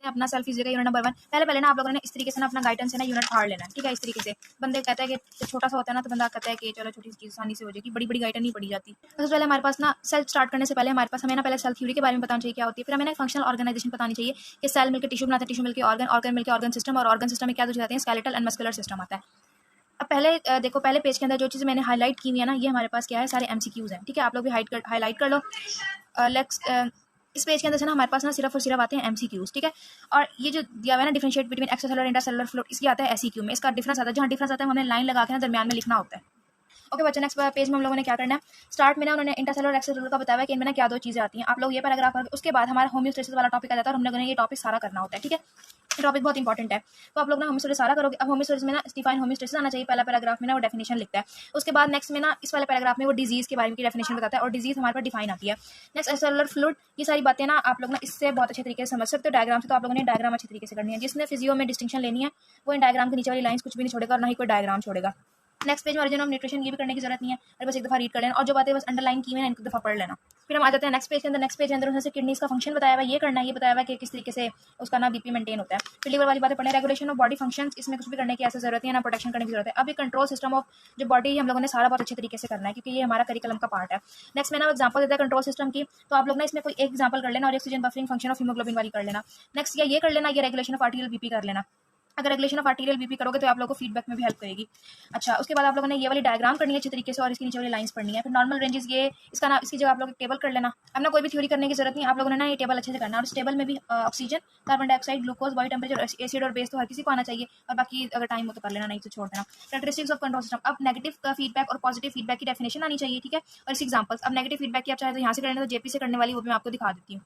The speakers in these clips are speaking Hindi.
अपना सेल्फ कीजिएगा यूनिट नंबर 1। पहले ना आप लोगों ने इस तरीके से ना अपना गाइडेंस है ना यूनिट फाड़ लेना है, ठीक है। इस तरीके से बंदे कहता है कि छोटा सा होता है ना, तो बंदा कहता है कि चलो छोटी सी चीज़ आसानी से हो जाएगी, बड़ी गाइडेंस नहीं पड़ी जाती। तो सबसे पहले हमारे पास ना सेल स्टार्ट करने से पहले हमारे पास हमें ना पहले सेल थ्योरी के बारे में बताना चाहिए क्या होती है, फिर हमें ना फंक्शनल ऑर्गेनाइजेशन बतानी चाहिए कि सेल मिलकर टिश्यू बनाता है, टिश्यू मिलकर ऑर्गन मिलकर ऑर्गन सिस्टम, और ऑर्गन सिस्टम में क्या जाते हैं, स्केलेटल एंड मस्कुलर सिस्टम आता है। अब पहले देखो, पहले पेज के अंदर जो चीज़ मैंने हाईलाइट की हुई है ना, ये हमारे पास क्या है, सारे MCQs हैं, ठीक है। आप लोग भी हाईलाइट कर लो। इस पेज के अंदर से ना हमारे पास ना सिर्फ और सिर्फ आते हैं MCQs, ठीक है। और ये जो दिया हुआ है ना, differentiate between extracellular intracellular fluid, इसकी आता है SEQ में। इसका डिफरेंस आता है, जहाँ डिफरेंस आता है हमें लाइन लगा के ना दरमियान में लिखना होता है। ओके बच्चों, नेक्स्ट पेज में हम लोगों ने क्या करना है, स्टार्ट में ना उन्होंने इंट्रासेलुलर एक्स्ट्रासेलुलर का बताया है कि इनमें ना क्या दो चीज़ें आती हैं। आप लोग ये पैराग्राफ पढ़, उसके बाद हमारा होम्योस्टेसिस वाला टॉपिक आ जाता है और हम लोगों ने ये टॉपिक सारा करना होता है, ठीक है। ये टॉपिक बहुत इंपॉर्टेंट है, तो आप लोग ना होम्योस्टेसिस सारा करोगे। अब होम्योस्टेसिस में ना डिफाइन होम्योस्टेसिस आना चाहिए, पहला पैराग्राफ में ना वो डेफिनेशन लिखता है। उसके बाद नेक्स्ट में ना इस वाले पैराग्राफ में वो डिजीज़ के बारे में की डेफिनेशन बताता है और डिजीज़ हमारे पास डिफाइन आती है। नेक्स्ट एक्स्ट्रासेलुलर फ्लूइड, ये सारी बातें ना आप लोग ना इससे बहुत अच्छे तरीके से समझ सकते हो डायग्राम से। तो आप लोगों ने डायग्राम अच्छे तरीके से करनी है। जिसने फिजियो में डिस्टिंक्शन लेनी है वो इन डायग्राम के नीचे वाली लाइंस कुछ भी नहीं छोड़ेगा और ना ही कोई डायग्राम छोड़ेगा। नेक्स्ट पेज में ओरिजिन ऑफ न्यूट्रिशन ये भी करने की जरूरत नहीं है, और बस एक दफा रीड कर लेना, और जो बातें बस अंडरलाइन की हुई है एक दफा पढ़ लेना। फिर हम आ जाते हैं नेक्स्ट पेज के अंदर। नेक्स्ट पेज के अंदर उनसे किडनीज का फंक्शन बताया हुआ है, ये करना है, ये बताया हुआ है कि किस तरीके से उसका ना BP मेंटेन होता है। फिर लिवर वाली बातें पढ़ने, रेगुलेशन ऑफ बॉडी फंक्शंस, इसमें कुछ भी करने की ऐसी जरूरत नहीं है, ना प्रोटेक्शन करने की जरूरत है। अब ये कंट्रोल सिस्टम ऑफ जो बॉडी हम लोगों ने सारा बहुत अच्छे तरीके से करना है, क्योंकि ये हमारा करिकुलम का पार्ट है। नेक्स्ट में ना एग्जांपल देता है कंट्रोल सिस्टम की, तो आप लोग ना इसमें कोई एक एग्जांपल कर लेना और oxygen buffering function of haemoglobin वाली कर लेना। नेक्स्ट या ये कर लेना, ये रेगुलेशन ऑफ आर्टिरियल BP कर लेना। अगर रेगुलेशन ऑफ आर्टिरियल BP करोगे तो आप लोगों को फीडबैक में भी हेल्प करेगी। अच्छा, उसके बाद आप लोगों ने ये वाली डायग्राम करनी है अच्छी तरीके से, और इसकी नीचे वाली लाइंस पढ़नी है। फिर नॉर्मल रेंजेस, ये इसका ना इसकी जगह आप लोग टेबल कर लेना। अब ना कोई भी थ्योरी करने की जरूरत नहीं, आप लोगों ने ना ये टेबल अच्छे से करना। और इस टेबल में भी oxygen, carbon dioxide, glucose, body temperature, acid और बेस तो हर किसी को आना चाहिए, और बाकी अगर टाइम हो तो कर लेना, नहीं तो छोड़ देना। कैरेक्टरिस्टिक्स ऑफ कंट्रोल सिस्टम, अब नेगेटिव का फीडबैक और पॉजिटिव फीडबैक की डेफिनेशन आनी चाहिए, ठीक है। और इसके एग्जांपल्स, अब नेगेटिव फीडबैक की आप चाहे तो यहाँ से करने, तो JP से करने वाली वो भी मैं आपको दिखा देती हूँ।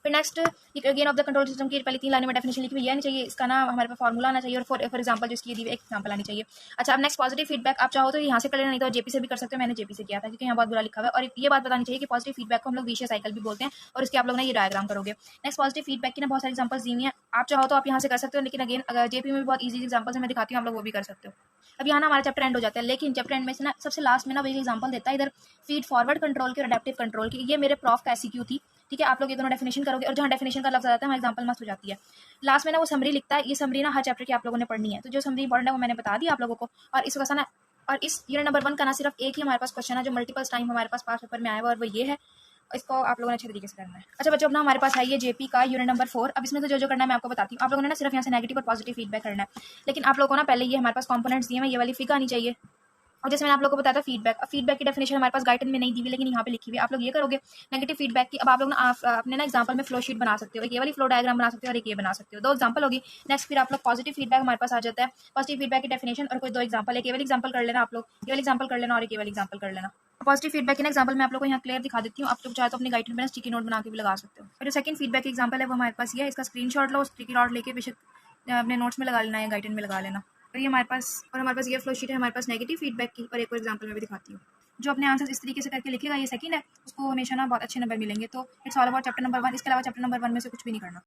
फिर next gain of the control system की पहले 3 लाइन में डेफिनेशन लिखी हुई है, नहीं चाहिए, इसका ना हमारे पास फॉर्मूला आना चाहिए, और फॉर एग्जांपल जो इसकी दी एक एग्जांपल आनी चाहिए। अच्छा, अब नेक्स्ट पॉजिटिव फीडबैक, आप चाहो तो यहाँ से कर लेना, नहीं तो JP से भी कर सकते हो। मैंने JP से किया था क्योंकि यहाँ बहुत बुरा लिखा हुआ है। और ये बात बतानी चाहिए कि पॉजिटिव फीडबैक को हम लोग विशियस साइकिल भी बोलते हैं, और इसके आप लोग ना ये डायग्राम करोगे। नेक्स्ट पॉजिटिव फीडबैक की ना बहुत सारी एग्जांपल्स दी हुई हैं, आप चाहो तो आप यहाँ से कर सकते हो, लेकिन अगेन अगर JP में भी बहुत ईजी एग्जांपल्स मैं दिखाती हूँ, आप लोग वो भी कर सकते हो। अब यहाँ ना हमारा चैप्टर एंड हो जाता है, लेकिन चैप्टर एंड में से ना सबसे लास्ट में ना वही एग्जांपल देता है इधर फीड फॉरवर्ड कंट्रोल की और अडेप्टिव कंट्रोल की। ये मेरे प्रॉफ का SEQ थी, ठीक है। आप लोग ये दोनों डेफिनेशन करोगे, और जहाँ डेफिनेशन का लफ्ज आता है वहाँ एग्जांपल मस्त हो जाती है। लास्ट में ना वो समरी लिखता है, ये समरी ना हर चैप्टर की आप लोगों ने पढ़नी है, तो जो समरी इंपॉर्टेंट है वो मैंने बता दी आप लोगों को। और इस वजह से ना, और इस यूनिट नंबर 1 का ना सिर्फ एक ही हमारे पास क्वेश्चन है जो मल्टीपल टाइम हमारे पास पास पेपर में आया हुआ, और वो ये है। इसको आप लोगों ने अच्छे तरीके से करना है। अच्छा बच्चों, अपना हमारे पास है ये JP का यूनिट नंबर 4। अब इसमें तो जो करना है मैं आपको बताती हूँ। आप लोगों ने ना सिर्फ यहाँ से नेगेटिव और पॉजिटिव फीडबैक करना है, लेकिन आप लोगों को ना पहले ये हमारे पास कंपोनेंट्स दिए हैं, ये वाली फिगर आनी चाहिए। और जैसे मैंने आप लोगों को बताया था फीडबैक, अब फीडबैक की डेफिनेशन हमारे पास गाइडन में नहीं दी हुई, लेकिन यहाँ पे लिखी हुई है, आप लोग ये करोगे। नेगेटिव फीडबैक की, अब आप लोग ना अपने ना एग्जांपल में फ्लो शीट बना सकते हो, एक ये वाली फ्लो डायग्राम बना सकते हो और एक ये बना सकते हो, 2 एग्जांपल होगी। नेक्स्ट फिर आप लोग पॉजिटिव फीडबैक हमारे पास आ जाता है, पॉजिटिव फीडबैक की डेफिनेशन और कोई 2 एग्जांपल, एक ये वाली एग्जांपल कर लेना, आप लोग ये वाली एग्जांपल कर लेना और एक ये वाली एग्जांपल कर लेना। पॉजिटिव फीडबैक की एग्जांपल मैं आप लोग को यहाँ क्लियर दिखा देती हूँ, आप लोग चाहे तो अपने गाइडन में स्टिकी नोट बना के भी लगा सकते हो। और जो सेकंड फीडबैक की एग्जांपल है वो हमारे पास ये है, इसका स्क्रीनशॉट लो, स्टिकी नोट लेके बेशक अपने नोट्स में लगा लेना या गाइडन में लगा लेना। और ये हमारे पास ये फ्लो शीट है हमारे पास नेगेटिव फीडबैक की, और एक और एग्जांपल मैं भी दिखाती हूँ। जो अपने आंसर इस तरीके से करके लिखेगा, ये सेकंड है, उसको हमेशा ना बहुत अच्छे नंबर मिलेंगे। तो it's all about chapter number 1। इसके अलावा चैप्टर नंबर 1 में से कुछ भी नहीं करना।